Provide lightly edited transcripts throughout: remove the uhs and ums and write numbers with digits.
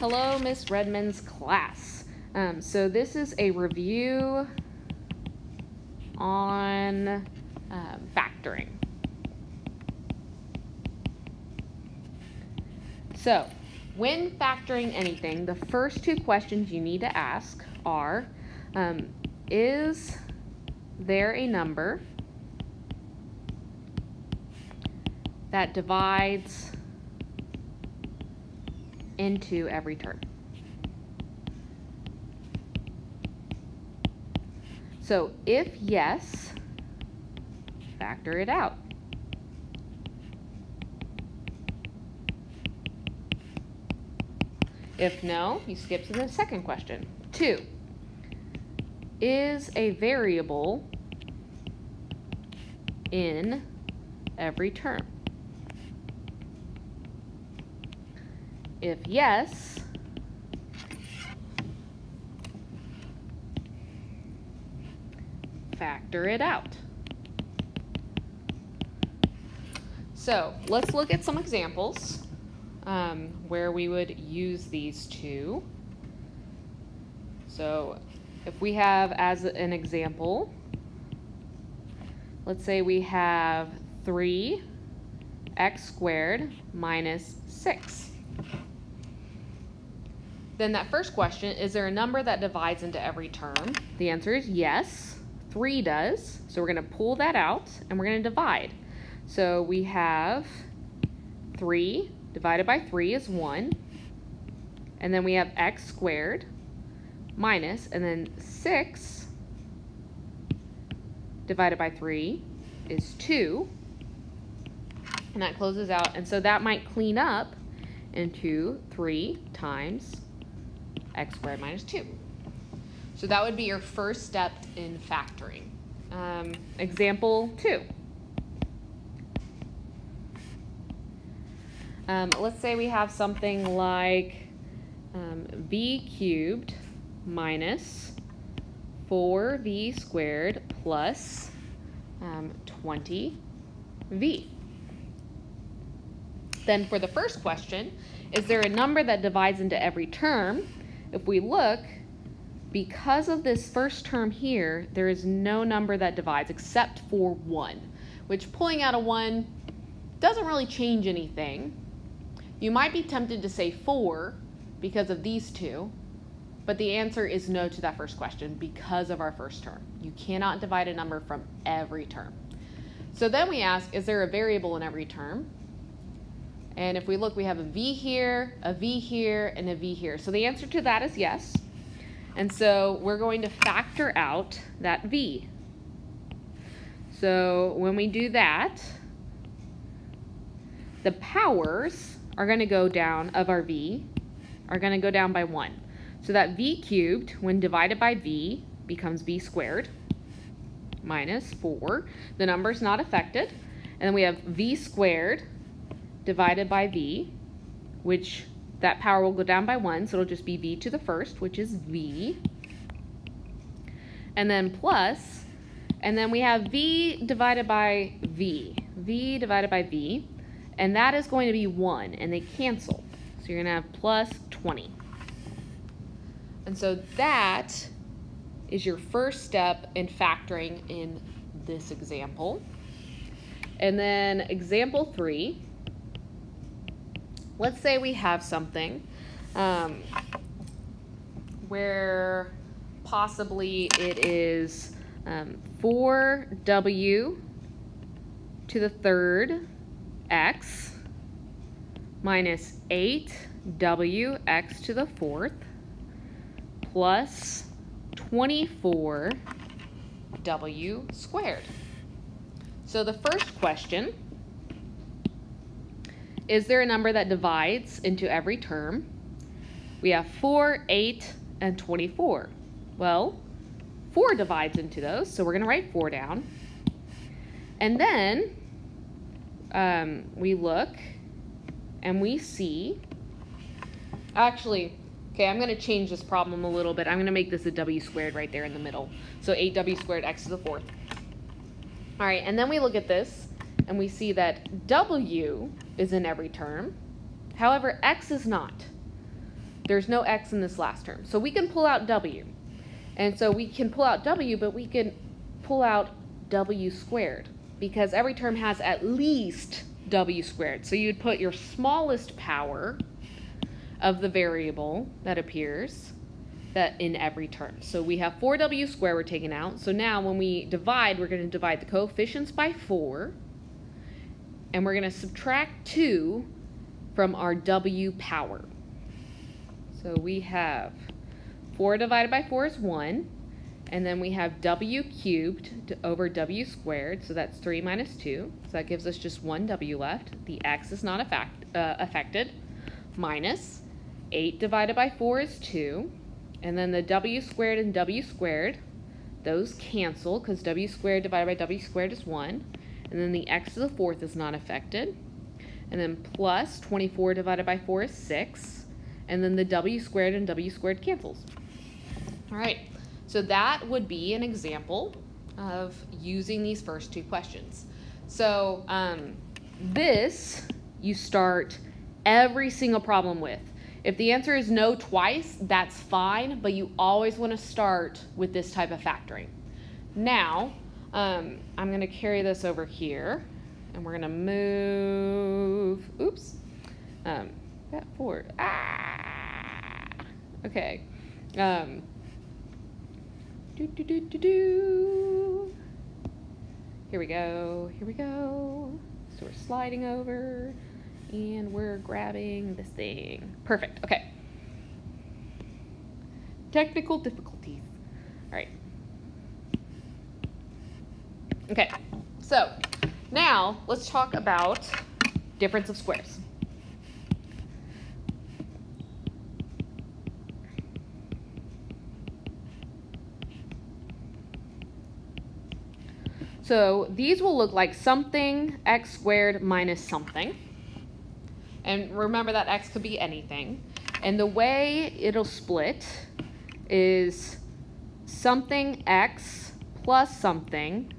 Hello, Miss Redmond's class. So this is a review on factoring. So when factoring anything, the first two questions you need to ask are, is there a number that divides into every term? So if yes, factor it out. If no, you skip to the second question. 2, is a variable in every term? If yes, factor it out. So let's look at some examples where we would use these two. So if we have as an example, let's say we have 3x squared minus 6. Then that first question, is there a number that divides into every term? The answer is yes, 3 does. So we're going to pull that out and we're going to divide. So we have 3 divided by 3 is 1. And then we have x squared minus, and then 6 divided by 3 is 2. And that closes out. And so that might clean up into 3 times x squared minus 2. So that would be your first step in factoring. Example 2. Let's say we have something like v cubed minus 4v squared plus 20v. Then for the first question, is there a number that divides into every term? If we look, because of this first term here, there is no number that divides except for 1, which pulling out a 1 doesn't really change anything. You might be tempted to say 4 because of these two, but the answer is no to that first question because of our first term. You cannot divide a number from every term. So then we ask, is there a variable in every term? And if we look, we have a v here, a v here, and a v here. So the answer to that is yes. And so we're going to factor out that v. So when we do that, the powers are going to go down of our v are going to go down by 1. So that v cubed, when divided by v, becomes v squared minus 4. The number's not affected. And then we have v squared divided by v, which that power will go down by 1, so it'll just be v to the first, which is v. And then plus, and then we have v divided by v, v divided by v, and that is going to be 1, and they cancel. So you're going to have plus 20. And so that is your first step in factoring in this example. And then example 3, let's say we have something where possibly it is 4w to the third x minus 8w x to the fourth plus 24w squared. So the first question, is there a number that divides into every term? We have 4, 8, and 24. Well, 4 divides into those, so we're going to write 4 down. And then we look and we see, actually, okay, I'm going to change this problem a little bit. I'm going to make this a w squared right there in the middle. So 8w squared x to the fourth. All right, and then we look at this and we see that w is in every term. However, x is not. there's no x in this last term. So we can pull out w. And so we can pull out w, but we can pull out w squared because every term has at least w squared. So you'd put your smallest power of the variable that appears that in every term. So we have 4w squared we're taking out. So now when we divide, we're going to divide the coefficients by 4, and we're going to subtract 2 from our w power. So we have 4 divided by 4 is 1, and then we have w cubed over w squared, so that's 3 minus 2. So that gives us just 1 w left. The x is not affected, minus 8 divided by 4 is 2. And then the w squared and w squared, those cancel because w squared divided by w squared is 1. And then the x to the fourth is not affected. And then plus 24 divided by 4 is 6. And then the w squared and w squared cancels. All right, so that would be an example of using these first two questions. So this you start every single problem with. If the answer is no twice, that's fine, but you always want to start with this type of factoring. Now, I'm going to carry this over here, and we're going to move, oops, that forward. Okay. Here we go, here we go. So we're sliding over. And we're grabbing this thing. Perfect, okay. Technical difficulties. All right. Okay, so now let's talk about difference of squares. So these will look like something x squared minus something. And remember that x could be anything. And the way it'll split is something x plus something,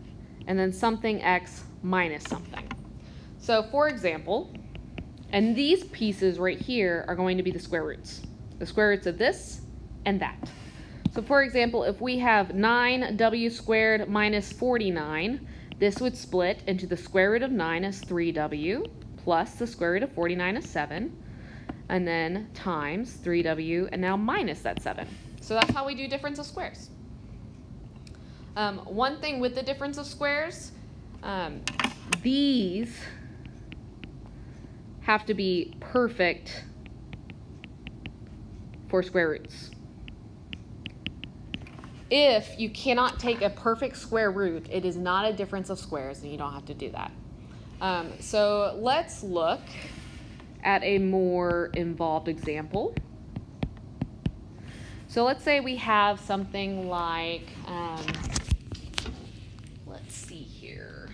and then something x minus something. So for example, and these pieces right here are going to be the square roots of this and that. So for example, if we have 9w squared minus 49, this would split into the square root of 9 as 3w, plus the square root of 49 is 7, and then times 3w, and now minus that 7. So that's how we do difference of squares. One thing with the difference of squares, these have to be perfect for square roots. If you cannot take a perfect square root, it is not a difference of squares, and you don't have to do that. So let's look at a more involved example. So let's say we have something like, let's see here.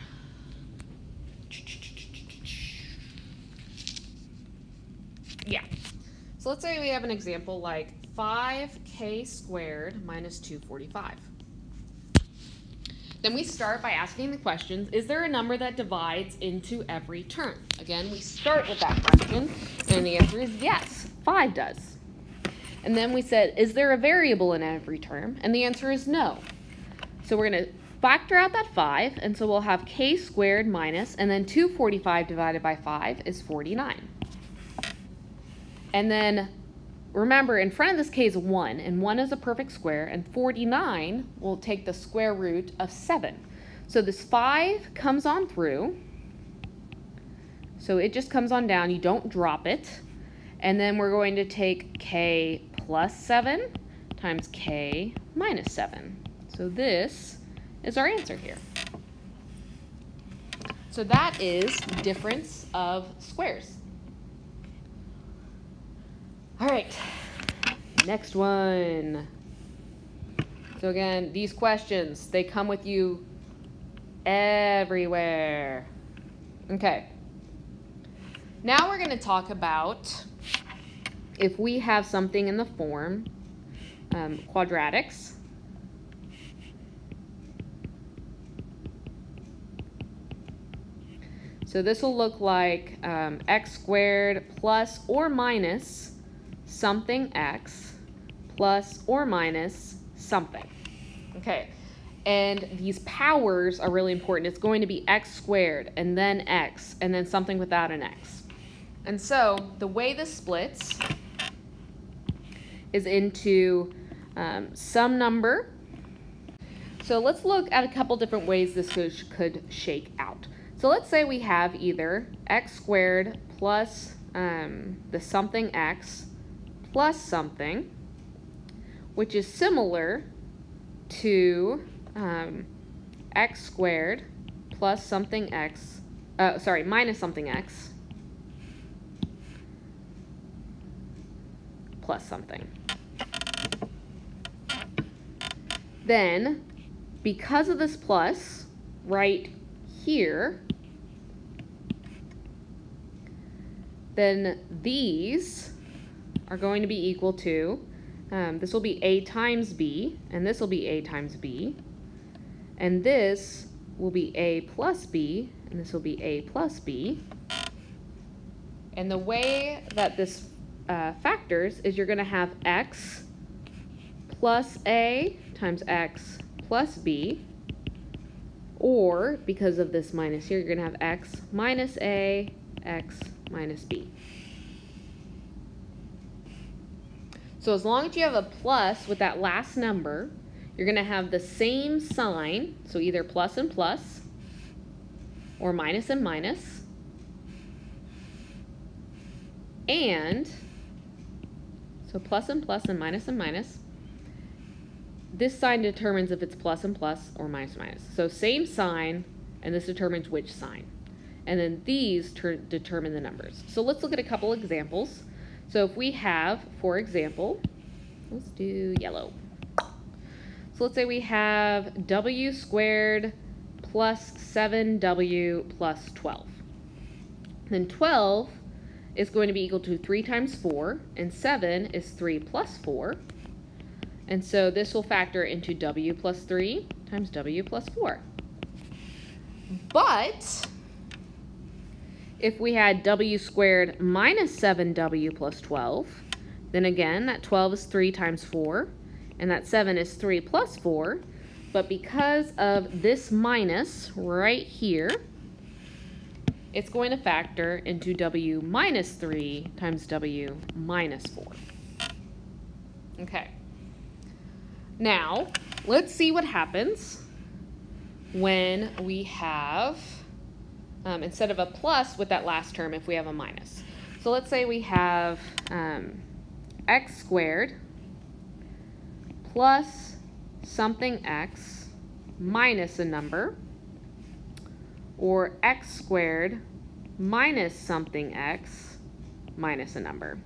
Yeah. So let's say we have an example like 5k squared minus 245. Then we start by asking the questions, is there a number that divides into every term? Again, we start with that question, and the answer is yes, 5 does. And then we said, is there a variable in every term? And the answer is no. So we're going to factor out that 5, and so we'll have k squared minus, and then 245 divided by 5 is 49. And then remember, in front of this k is 1, and 1 is a perfect square, and 49 will take the square root of 7. So this 5 comes on through, so it just comes on down, you don't drop it, and then we're going to take k plus 7 times k minus 7. So this is our answer here. So that is difference of squares. All right, next one. So again, these questions, they come with you everywhere. Okay. Now we're going to talk about if we have something in the form quadratics. So this will look like x squared plus or minus something x plus or minus something. Okay, and these powers are really important. It's going to be x squared and then something without an x. And so the way this splits is into some number. So let's look at a couple different ways this could shake out. So let's say we have either x squared plus the something x plus something, which is similar to x squared plus something x, minus something x plus something. Then, because of this plus right here, then these are going to be equal to, this will be a times b, and this will be a times b, and this will be a plus b, and this will be a plus b. And the way that this factors is you're going to have x plus a times x plus b, or because of this minus here, you're going to have x minus a, x minus b. So as long as you have a plus with that last number, you're going to have the same sign, so either plus and plus, or minus and minus, and so plus and plus and minus and minus. This sign determines if it's plus and plus or minus and minus. So same sign, and this determines which sign. And then these determine the numbers. So let's look at a couple examples. So if we have, for example, let's do yellow. So let's say we have w squared plus 7w plus 12. Then 12 is going to be equal to 3 times 4, and 7 is 3 plus 4. And so this will factor into w plus 3 times w plus 4. But if we had w squared minus 7w plus 12, then again, that 12 is 3 times 4, and that 7 is 3 plus 4. But because of this minus right here, it's going to factor into w minus 3 times w minus 4. Okay. Now, let's see what happens when we have, instead of a plus with that last term, if we have a minus. So let's say we have x squared plus something x minus a number, or x squared minus something x minus a number.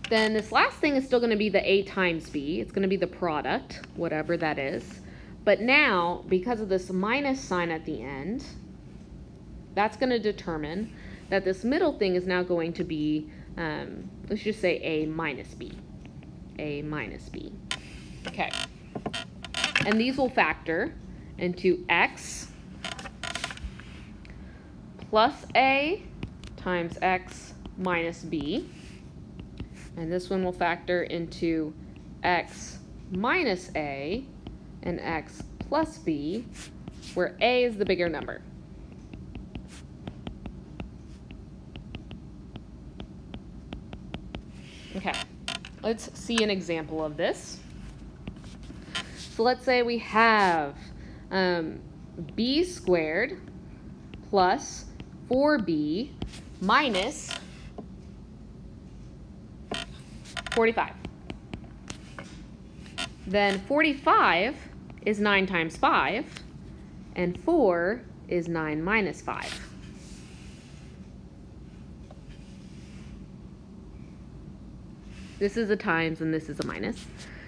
Then this last thing is still going to be the a times b. It's going to be the product, whatever that is. But now, because of this minus sign at the end, that's going to determine that this middle thing is now going to be, let's just say a minus b. A minus b. Okay. And these will factor into x plus a times x minus b. And this one will factor into x minus a and x plus b, where a is the bigger number. Okay, let's see an example of this. So let's say we have b squared plus 4b minus 45. Then 45 is 9 times 5, and 4 is 9 minus 5. This is a times and this is a minus.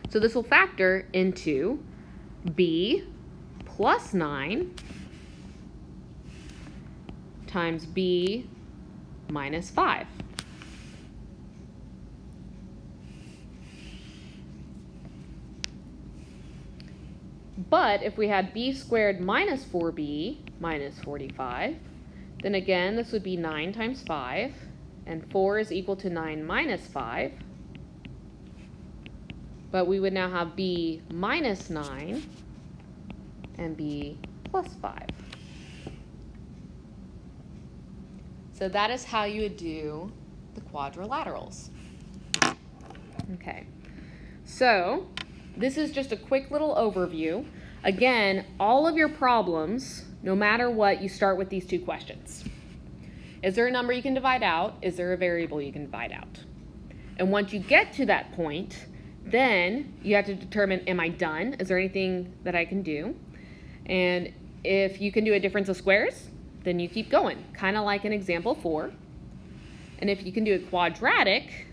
So this will factor into b plus 9 times b minus 5. But if we had b squared minus 4b minus 45, then again, this would be 9 times 5, and 4 is equal to 9 minus 5. But we would now have b minus 9 and b plus 5. So that is how you would do the quadrilaterals. Okay, so this is just a quick little overview. Again, all of your problems, no matter what, you start with these two questions. Is there a number you can divide out? Is there a variable you can divide out? And once you get to that point, then you have to determine, am I done? Is there anything that I can do? And if you can do a difference of squares, then you keep going, kind of like in example 4. And if you can do a quadratic,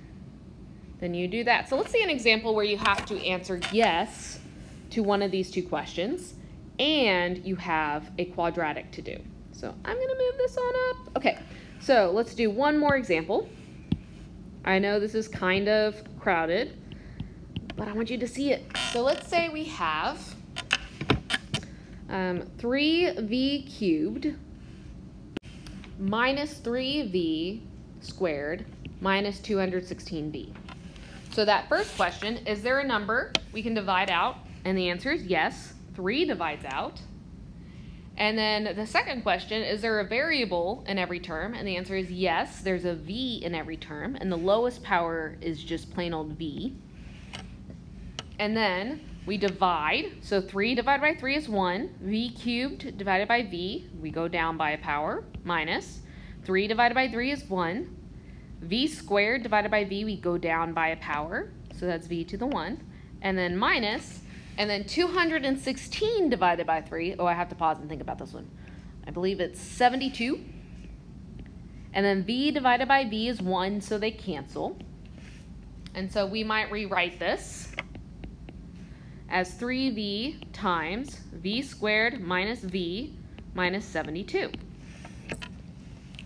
then you do that. So let's see an example where you have to answer yes to one of these two questions, and you have a quadratic to do. So I'm gonna move this on up. Okay, so let's do one more example. I know this is kind of crowded, but I want you to see it. So let's say we have 3v cubed minus 3v squared minus 216b. So that first question, is there a number we can divide out? And the answer is yes, 3 divides out. And then the second question, is there a variable in every term? And the answer is yes, there's a v in every term, and the lowest power is just plain old v. And then we divide, so 3 divided by 3 is 1, v cubed divided by v, we go down by a power, minus 3 divided by 3 is 1, v squared divided by v, we go down by a power, so that's v to the 1, and then minus, and then 216 divided by 3, oh, I have to pause and think about this one. I believe it's 72, and then v divided by v is 1, so they cancel, and so we might rewrite this as 3v times v squared minus v minus 72.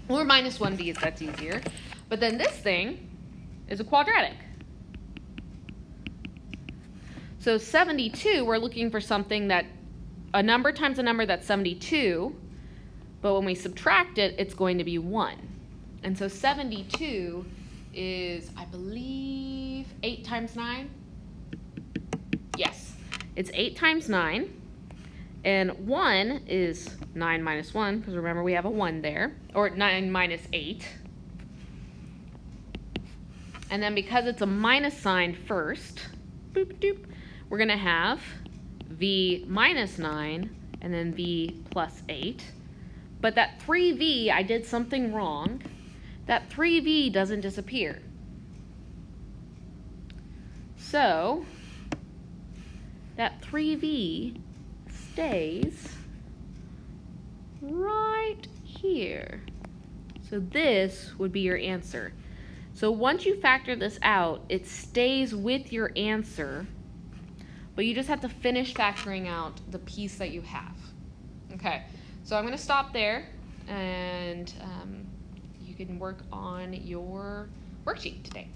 Or minus 1v if that's easier. But then this thing is a quadratic. So 72, we're looking for something that, a number times a number that's 72, but when we subtract it, it's going to be 1. And so 72 is, I believe, 8 times 9? Yes, it's 8 times 9. And 1 is 9 minus 1, because remember we have a 1 there, or 9 minus 8. And then because it's a minus sign first, boop, doop, we're going to have v minus 9 and then v plus 8. But that 3v, I did something wrong. That 3v doesn't disappear. So that 3v stays right here. So this would be your answer. So once you factor this out, it stays with your answer, but you just have to finish factoring out the piece that you have. Okay, so I'm going to stop there, and you can work on your worksheet today.